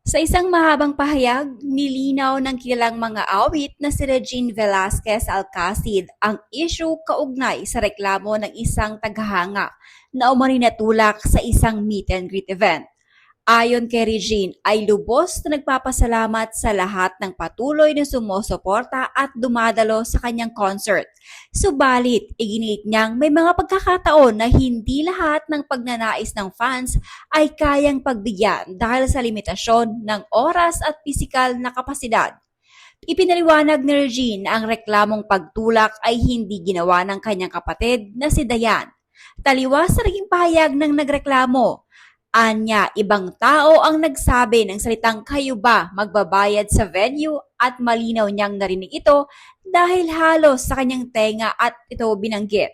Sa isang mahabang pahayag, nilinaw ng kilalang mga awit na si Regine Velasquez Alcacid ang issue kaugnay sa reklamo ng isang taghanga na umano'y natulak sa isang meet and greet event. Ayon kay Regine ay lubos na nagpapasalamat sa lahat ng patuloy na sumusuporta at dumadalo sa kanyang concert. Subalit, iginiit niyang may mga pagkakataon na hindi lahat ng pagnanais ng fans ay kayang pagbigyan dahil sa limitasyon ng oras at pisikal na kapasidad. Ipinaliwanag ni Regine na ang reklamong pagtulak ay hindi ginawa ng kanyang kapatid na si Dayan. Taliwas sa naging pahayag ng nagreklamo, anya, ibang tao ang nagsabi ng salitang kayo ba magbabayad sa venue at malinaw niyang narinig ito dahil halos sa kanyang tenga at ito binanggit.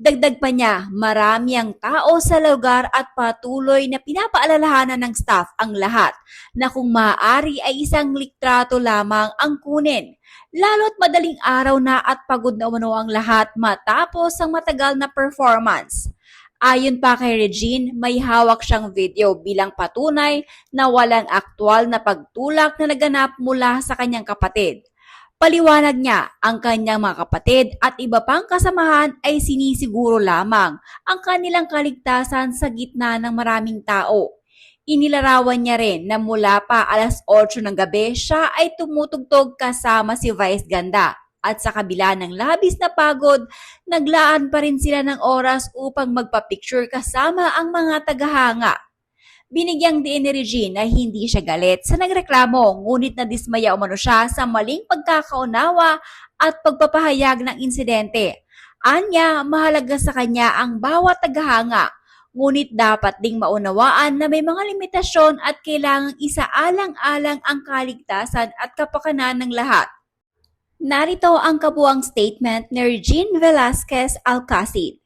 Dagdag pa niya, marami ang tao sa lugar at patuloy na pinapaalalahanan ng staff ang lahat na kung maaari ay isang litrato lamang ang kunin. Lalo't madaling araw na at pagod na umano ang lahat matapos ang matagal na performance. Ayon pa kay Regine, may hawak siyang video bilang patunay na walang aktwal na pagtulak na naganap mula sa kanyang kapatid. Paliwanag niya, ang kanyang mga kapatid at iba pang kasamahan ay sinisiguro lamang ang kanilang kaligtasan sa gitna ng maraming tao. Inilarawan niya rin na mula pa alas 8 ng gabi siya ay tumutugtog kasama si Vice Ganda. At sa kabila ng labis na pagod, naglaan pa rin sila ng oras upang magpa-picture kasama ang mga tagahanga. Binigyang diin ni Regine na hindi siya galit sa nagreklamo, ngunit nadismaya umano siya sa maling pagkakaunawa at pagpapahayag ng insidente. Anya, mahalaga sa kanya ang bawat tagahanga, ngunit dapat ding maunawaan na may mga limitasyon at kailangang isaalang-alang ang kaligtasan at kapakanan ng lahat. Narito ang kabuang statement ni Regine Velasquez Alcacid.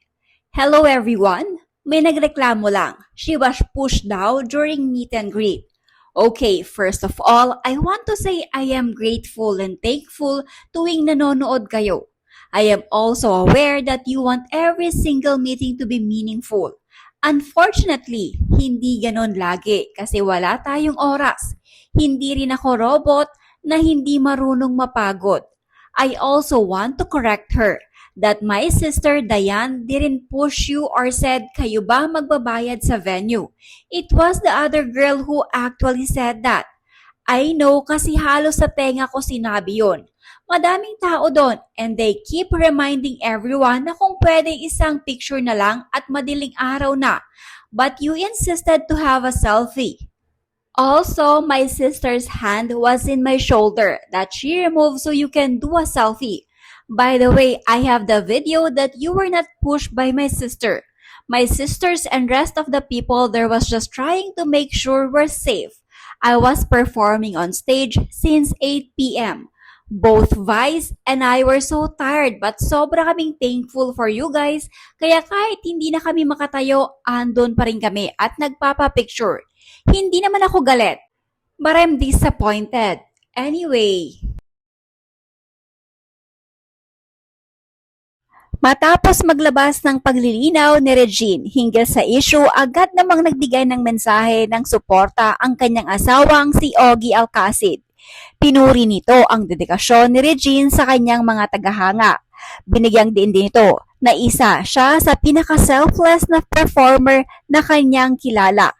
Hello everyone! May nagreklamo lang. She was pushed daw during meet and greet. Okay, first of all, I want to say I am grateful and thankful tuwing nanonood kayo. I am also aware that you want every single meeting to be meaningful. Unfortunately, hindi ganon lagi kasi wala tayong oras. Hindi rin ako robot na hindi marunong mapagod. I also want to correct her that my sister Dayan didn't push you or said kayo ba magbabayad sa venue. It was the other girl who actually said that. I know kasi halos sa tenga ko sinabi yon. Madaming tao doon and they keep reminding everyone na kung pwede isang picture na lang at madiling araw na. But you insisted to have a selfie. Also, my sister's hand was in my shoulder that she removed so you can do a selfie. By the way, I have the video that you were not pushed by my sister. My sisters and rest of the people there was just trying to make sure we're safe. I was performing on stage since 8 p.m. Both Vice and I were so tired but sobra kaming thankful for you guys. Kaya kahit hindi na kami makatayo, andon pa rin kami at nagpapapicture. Hindi naman ako galit, but I'm disappointed. Anyway, matapos maglabas ng paglilinaw ni Regine hinggil sa issue, agad namang nagbigay ng mensahe ng suporta ang kanyang asawang si Ogie Alcacid. Pinuri nito ang dedikasyon ni Regine sa kanyang mga tagahanga. Binigyang din ito na isa siya sa pinaka-selfless na performer na kanyang kilala.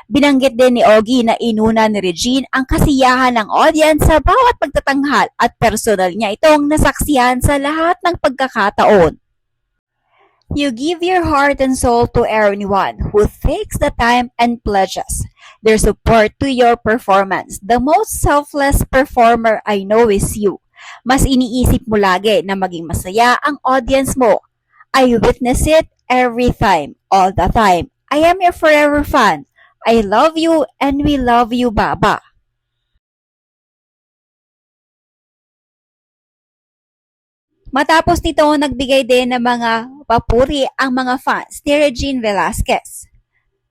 Binanggit din ni Ogie na inuna ni Regine ang kasiyahan ng audience sa bawat pagtatanghal at personal niya itong nasaksihan sa lahat ng pagkakataon. You give your heart and soul to everyone who takes the time and pledges their support to your performance. The most selfless performer I know is you. Mas iniisip mo lagi na maging masaya ang audience mo. I witness it every time, all the time. I am your forever fan. I love you and we love you, Baba. Matapos nito, nagbigay din ng mga papuri ang mga fans ni Regine Velasquez.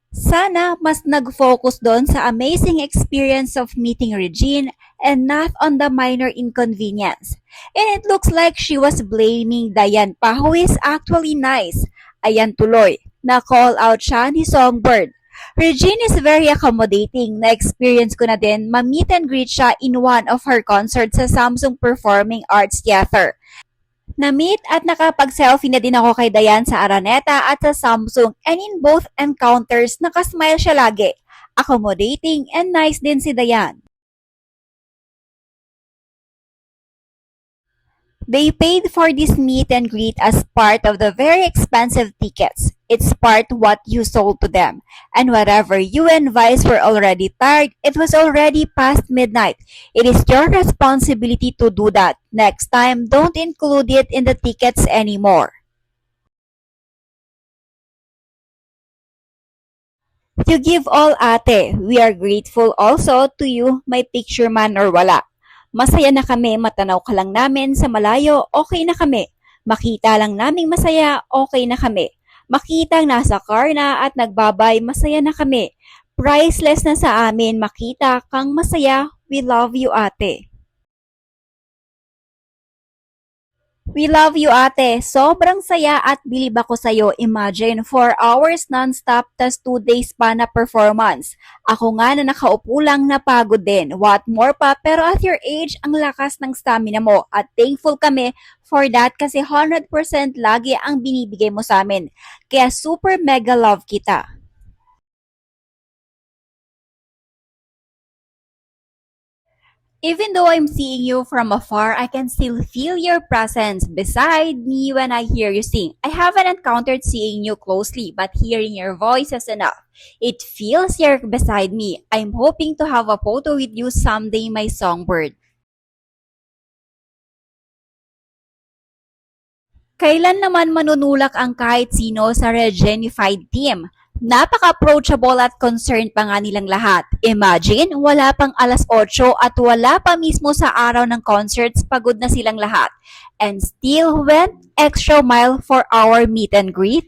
Sana mas nag-focus doon sa amazing experience of meeting Regine and not on the minor inconvenience. And it looks like she was blaming Dayan pa, who is actually nice. Ayan tuloy, na-call out siya ni Songbird. Regine is very accommodating. Na-experience ko na din, ma-meet and greet siya in one of her concerts sa Samsung Performing Arts Theater. Na-meet at nakapag-selfie na din ako kay Dayan sa Araneta at sa Samsung, and in both encounters, nakasmile siya lagi. Accommodating and nice din si Dayan. They paid for this meet and greet as part of the very expensive tickets. It's part what you sold to them. And whatever you and Vice were already tired, it was already past midnight. It is your responsibility to do that. Next time, don't include it in the tickets anymore. You give all, ate. We are grateful also to you, may picture man or wala. Masaya na kami, matanaw ka lang namin sa malayo, okay na kami. Makita lang naming masaya, okay na kami. Makitang nasa car na at nagbabay, masaya na kami. Priceless na sa amin, makita kang masaya, we love you, ate. We love you, ate. Sobrang saya at bilib ako sa'yo. Imagine, 4 hours non-stop tas 2 days pa na performance. Ako nga na nakaupo lang napagod din. What more pa, pero at your age, ang lakas ng stamina mo. At thankful kami for that kasi 100% lagi ang binibigay mo sa amin. Kaya super mega love kita. Even though I'm seeing you from afar, I can still feel your presence beside me when I hear you sing. I haven't encountered seeing you closely, but hearing your voice is enough. It feels you're beside me. I'm hoping to have a photo with you someday, my songbird. Kailan naman manunulak ang kahit sino sa Regenified team? Napaka-approachable at concerned pa nga nilang lahat. Imagine, wala pang alas 8 at wala pa mismo sa araw ng concerts, pagod na silang lahat. And still went extra mile for our meet and greet.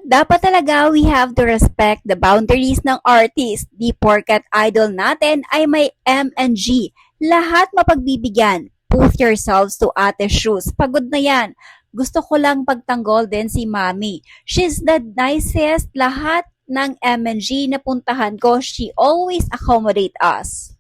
Dapat talaga we have to respect the boundaries ng artist. Di porkat idol natin ay may M and G. Lahat mapagbibigyan. Put yourselves to Ate's shoes. Pagod na yan. Gusto ko lang pagtanggol din si Mami. She's the nicest. Lahat ng M and G na puntahan ko, she always accommodate us.